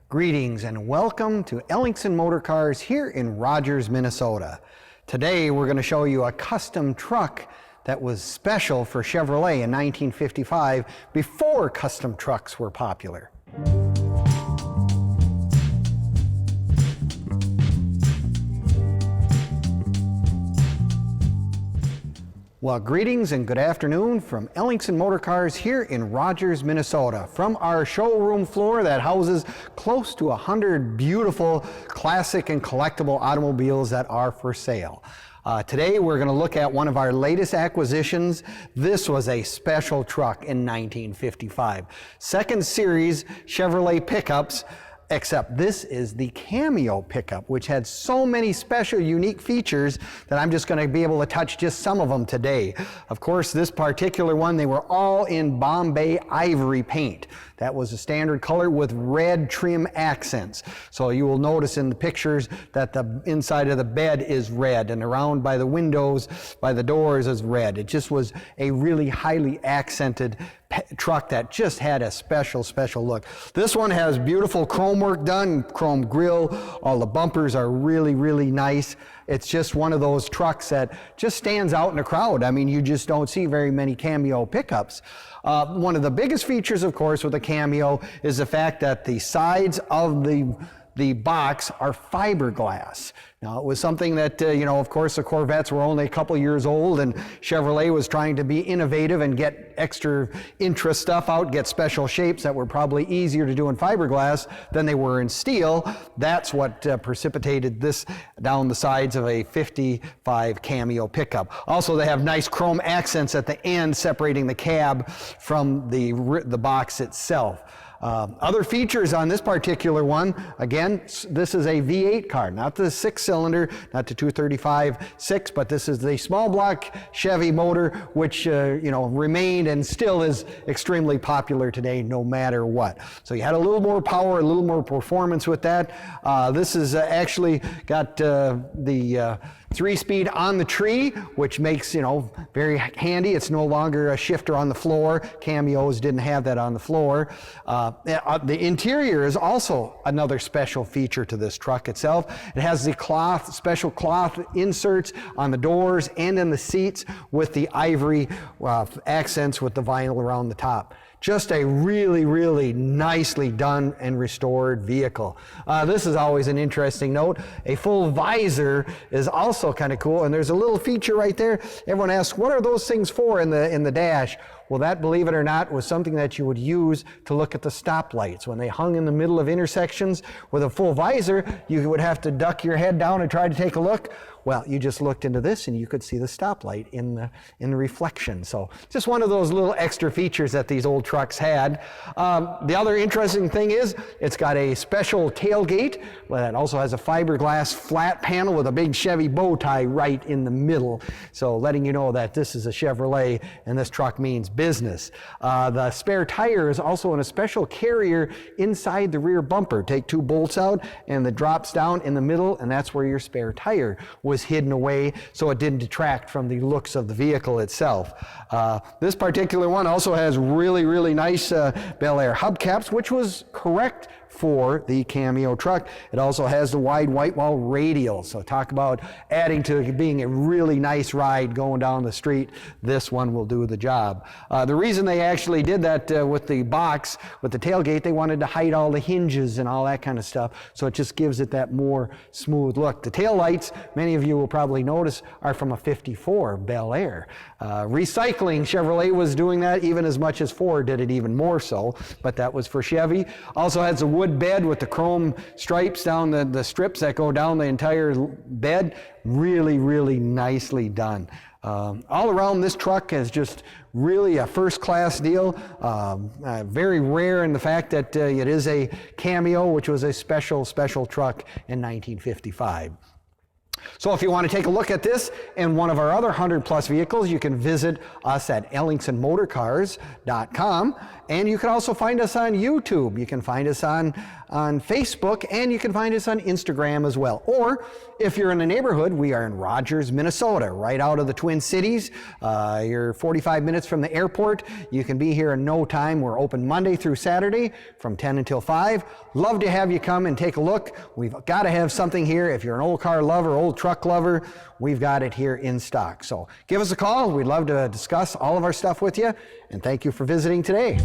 Greetings and welcome to Ellingson Motorcars here in Rogers, Minnesota. Today we're going to show you a custom truck that was special for Chevrolet in 1955 before custom trucks were popular. Well, greetings and good afternoon from Ellingson Motorcars here in Rogers, Minnesota. From our showroom floor that houses close to 100 beautiful classic and collectible automobiles that are for sale. Today we're going to look at one of our latest acquisitions. This was a special truck in 1955. Second series Chevrolet pickups. Except this is the Cameo pickup, which had so many special, unique features that I'm just going to be able to touch just some of them today. Of course, this particular one, they were all in Bombay Ivory paint. That was a standard color with red trim accents. So you will notice in the pictures that the inside of the bed is red, and around by the windows, by the doors is red. It just was a really highly accented truck that just had a special look. This one has beautiful chrome work done, chrome grille. All the bumpers are really nice. It's just one of those trucks that just stands out in a crowd. I mean, you just don't see very many Cameo pickups. One of the biggest features, of course, with the Cameo is the fact that the sides of the box are fiberglass. Now, it was something that, of course, the Corvettes were only a couple years old, and Chevrolet was trying to be innovative and get extra interest stuff out, get special shapes that were probably easier to do in fiberglass than they were in steel. That's what precipitated this down the sides of a 55 Cameo pickup. Also, they have nice chrome accents at the end separating the cab from the box itself. Other features on this particular one, again, this is a V8 car, not the 6-cylinder, not the 235-6, but this is the small block Chevy motor, which remained and still is extremely popular today, no matter what. So you had a little more power, a little more performance with that. This is actually got the 3-speed on the tree, which makes, very handy. It's no longer a shifter on the floor. Cameos didn't have that on the floor. The interior is also another special feature to this truck itself. It has the special cloth inserts on the doors and in the seats with the ivory accents with the vinyl around the top. Just a really nicely done and restored vehicle. This is always an interesting note. A full visor is also kind of cool, and there's a little feature right there. Everyone asks, what are those things for in the dash? Well, that, believe it or not, was something that you would use to look at the stoplights. When they hung in the middle of intersections with a full visor, you would have to duck your head down and try to take a look. Well, you just looked into this and you could see the stoplight in the reflection. So just one of those little extra features that these old trucks had. The other interesting thing is it's got a special tailgate that also has a fiberglass flat panel with a big Chevy bow tie right in the middle. So letting you know that this is a Chevrolet and this truck means business. The spare tire is also in a special carrier inside the rear bumper. Take 2 bolts out and it drops down in the middle, and that's where your spare tire was hidden away so it didn't detract from the looks of the vehicle itself. This particular one also has really nice Bel Air hubcaps, which was correct for the Cameo truck. It also has the wide whitewall radial. So talk about adding to being a really nice ride going down the street. This one will do the job. The reason they actually did that with the box, with the tailgate, they wanted to hide all the hinges and all that kind of stuff. So it just gives it that more smooth look. The tail lights, many of you will probably notice, are from a 54 Bel Air. Recycling, Chevrolet was doing that even as much as Ford did it, even more so, but that was for Chevy. Also has a wood bed with the chrome stripes down the strips that go down the entire bed. Really nicely done. All around, this truck is just really a first-class deal. Very rare in the fact that it is a Cameo, which was a special truck in 1955. So if you want to take a look at this and one of our other 100+ vehicles, you can visit us at ellingsonmotorcars.com, and you can also find us on YouTube. You can find us on Facebook, and you can find us on Instagram as well. Or if you're in the neighborhood, we are in Rogers, Minnesota, right out of the Twin Cities. You're 45 minutes from the airport. You can be here in no time. We're open Monday through Saturday from 10 until 5. Love to have you come and take a look. We've got to have something here. If you're an old car lover, old truck lover, we've got it here in stock. So give us a call. We'd love to discuss all of our stuff with you. And thank you for visiting today.